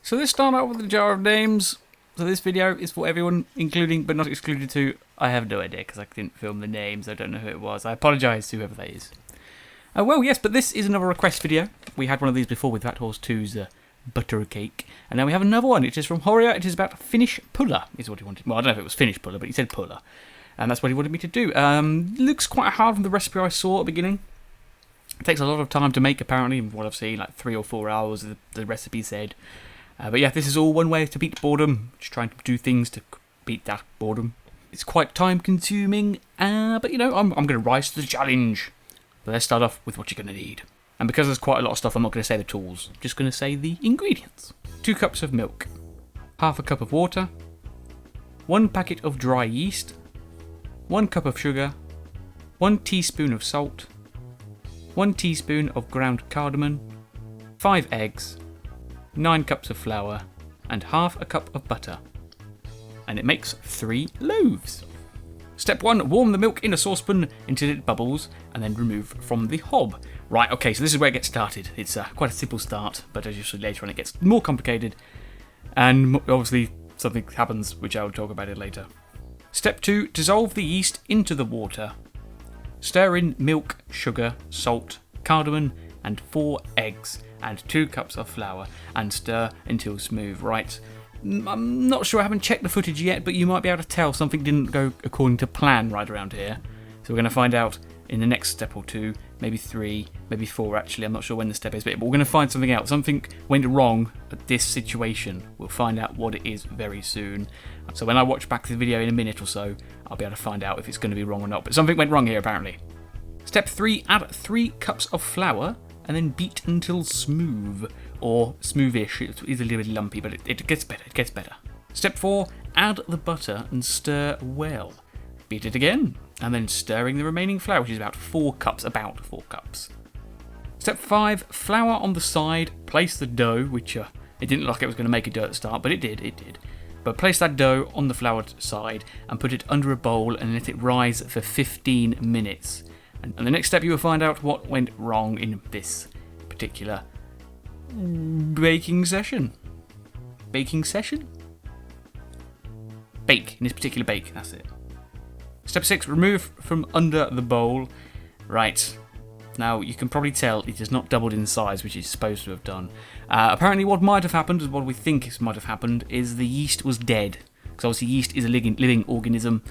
So let's start out with the jar of names. So this video is for everyone, including but not excluded to, I have no idea because I didn't film the names, I don't know who it was. I apologise to whoever that is. Well, yes, but this is another request video. We had one of these before with That Horse 2's butter cake. And now we have another one. It is from Horia. It is about Finnish Pulla, is what he wanted. Well, I don't know if it was Finnish Pulla, but he said Pulla. And that's what he wanted me to do. Looks quite hard from the recipe I saw at the beginning. It takes a lot of time to make, apparently, from what I've seen, like 3 or 4 hours, the recipe said. But yeah, this is all one way to beat boredom. Just trying to do things to beat that boredom. It's quite time consuming, but you know, I'm going to rise to the challenge. But let's start off with what you're going to need. And because there's quite a lot of stuff, I'm not going to say the tools. I'm just going to say the ingredients. 2 cups of milk. Half a cup of water. 1 packet of dry yeast. 1 cup of sugar. 1 teaspoon of salt. 1 teaspoon of ground cardamom. 5 eggs. 9 cups of flour. And half a cup of butter. And it makes 3 loaves. Step 1, warm the milk in a saucepan until it bubbles, and then remove from the hob. Right, okay, so this is where it gets started. It's quite a simple start, but as you see later on, it gets more complicated, and obviously something happens, which I'll talk about it later. Step 2, dissolve the yeast into the water. Stir in milk, sugar, salt, cardamom, and 4 eggs, and 2 cups of flour, and stir until smooth. Right. I'm not sure, I haven't checked the footage yet, but you might be able to tell something didn't go according to plan right around here. So we're going to find out in the next step or 2, maybe 3, maybe 4 actually, I'm not sure when the step is, but we're going to find something out. Something went wrong at this situation. We'll find out what it is very soon. So when I watch back the video in a minute or so, I'll be able to find out if it's going to be wrong or not. But something went wrong here apparently. Step 3, add 3 cups of flour and then beat until smooth. Or smoothish, it's a little bit lumpy, but it gets better, it gets better. Step 4, add the butter and stir well. Beat it again, and then stirring the remaining flour, which is about 4 cups, Step 5, flour on the side, place the dough, which it didn't look like it was going to make a dough at the start, but it did. But place that dough on the floured side and put it under a bowl and let it rise for 15 minutes. And the next step you will find out what went wrong in this particular baking session. Bake, in this particular bake, that's it. Step 6, remove from under the bowl. Right, now you can probably tell it has not doubled in size, which it's supposed to have done. Apparently what might have happened, is what we think might have happened, is the yeast was dead. Because obviously yeast is a living organism,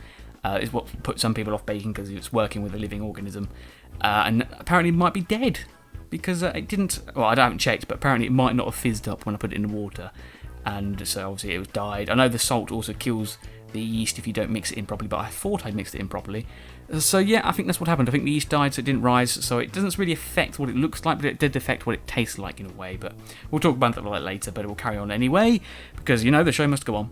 is what puts some people off baking because it's working with a living organism. And apparently it might be dead. Because it didn't, well, I haven't checked, but apparently it might not have fizzed up when I put it in the water. And so obviously it was died. I know the salt also kills the yeast if you don't mix it in properly, but I thought I mixed it in properly. So yeah, I think that's what happened. I think the yeast died, so it didn't rise. So it doesn't really affect what it looks like, but it did affect what it tastes like in a way. But we'll talk about that later, but we'll carry on anyway, because, you know, the show must go on.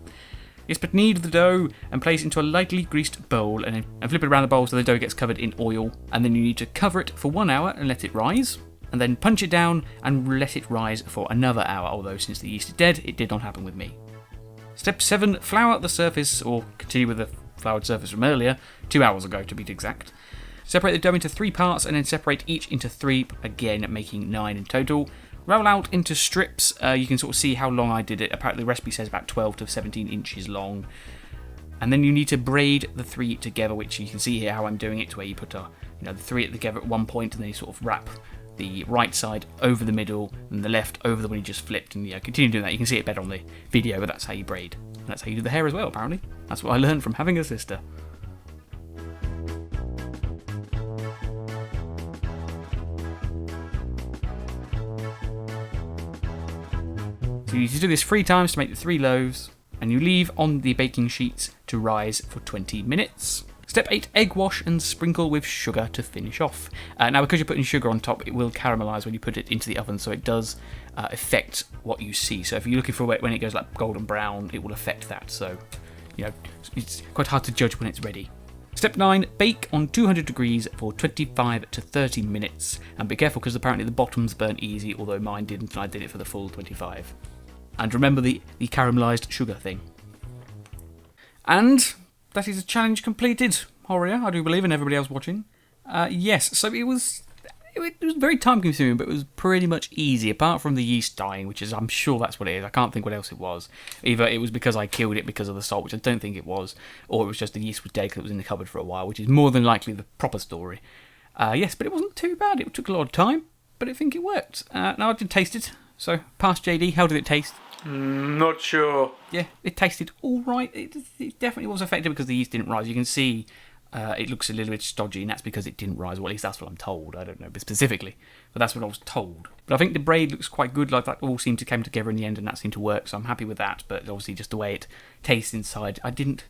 Yes, but knead the dough and place into a lightly greased bowl and flip it around the bowl so the dough gets covered in oil. And then you need to cover it for 1 hour and let it rise. And then punch it down and let it rise for another hour, although since the yeast is dead, it did not happen with me. Step 7, flour the surface, or continue with the floured surface from earlier, 2 hours ago to be exact. Separate the dough into 3 parts and then separate each into 3, again making 9 in total. Roll out into strips, you can sort of see how long I did it. Apparently the recipe says about 12 to 17 inches long. And then you need to braid the 3 together, which you can see here how I'm doing it, where you put the 3 together at one point and then you sort of wrap the right side over the middle and the left over the one you just flipped, and continue doing that. You can see it better on the video, but that's how you braid. And that's how you do the hair as well, apparently. That's what I learned from having a sister. So you need to do this 3 times to make the 3 loaves, and you leave on the baking sheets to rise for 20 minutes. Step 8, egg wash and sprinkle with sugar to finish off. Now, because you're putting sugar on top, it will caramelise when you put it into the oven, so it does affect what you see. So if you're looking for it when it goes like golden brown, it will affect that. So, it's quite hard to judge when it's ready. Step 9, bake on 200 degrees for 25 to 30 minutes. And be careful because apparently the bottoms burnt easy, although mine didn't, and I did it for the full 25. And remember the caramelised sugar thing. And that is a challenge completed, Horia, I do believe, and everybody else watching. Yes, so it was It was very time consuming, but it was pretty much easy, apart from the yeast dying, which is, I'm sure that's what it is. I can't think what else it was. Either it was because I killed it because of the salt, which I don't think it was, or it was just the yeast was dead because it was in the cupboard for a while, which is more than likely the proper story. Yes, but it wasn't too bad. It took a lot of time, but I think it worked. Now I did taste it, so past JD, how did it taste? Not sure. Yeah, it tasted all right. It definitely was effective because the yeast didn't rise. You can see it looks a little bit stodgy, and that's because it didn't rise. Well, at least that's what I'm told. I don't know specifically, but that's what I was told. But I think the braid looks quite good. Like that all seemed to come together in the end, and that seemed to work. So I'm happy with that. But obviously, just the way it tastes inside, I didn't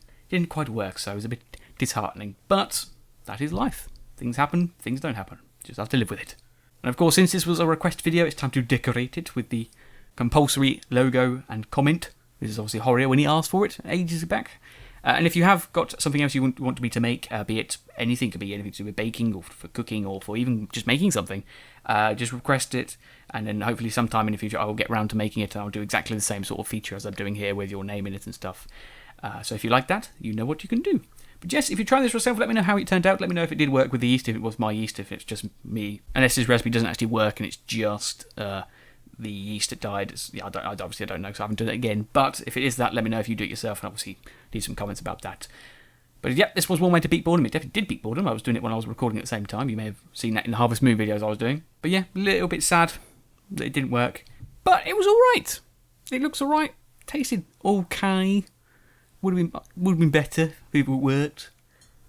quite work. So it was a bit disheartening. But that is life. Things happen. Things don't happen. Just have to live with it. And of course, since this was a request video, it's time to decorate it with the compulsory logo and comment. This is obviously Horia when he asked for it ages back. And if you have got something else you want me to make, be it anything, could be anything to do with baking or for cooking or for even just making something, just request it, and then hopefully sometime in the future I will get around to making it, and I'll do exactly the same sort of feature as I'm doing here with your name in it and stuff. So if you like that, you know what you can do. But yes, if you try this yourself, let me know how it turned out. Let me know if it did work with the yeast, if it was my yeast, if it's just me. Unless this recipe doesn't actually work and it's just the yeast that died. I obviously don't know because I haven't done it again. But if it is that, let me know if you do it yourself, and obviously leave some comments about that. But yeah, this was one way to beat boredom. It definitely did beat boredom. I was doing it when I was recording at the same time. You may have seen that in the Harvest Moon videos I was doing. But yeah, a little bit sad that it didn't work. But it was alright. It looks alright. Tasted okay. Would have been better if it worked.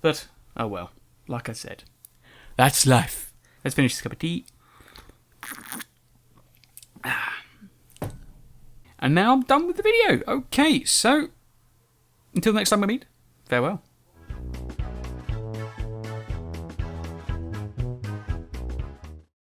But, oh well. Like I said. That's life. Let's finish this cup of tea. And now I'm done with the video. Okay, so until next time we meet, farewell.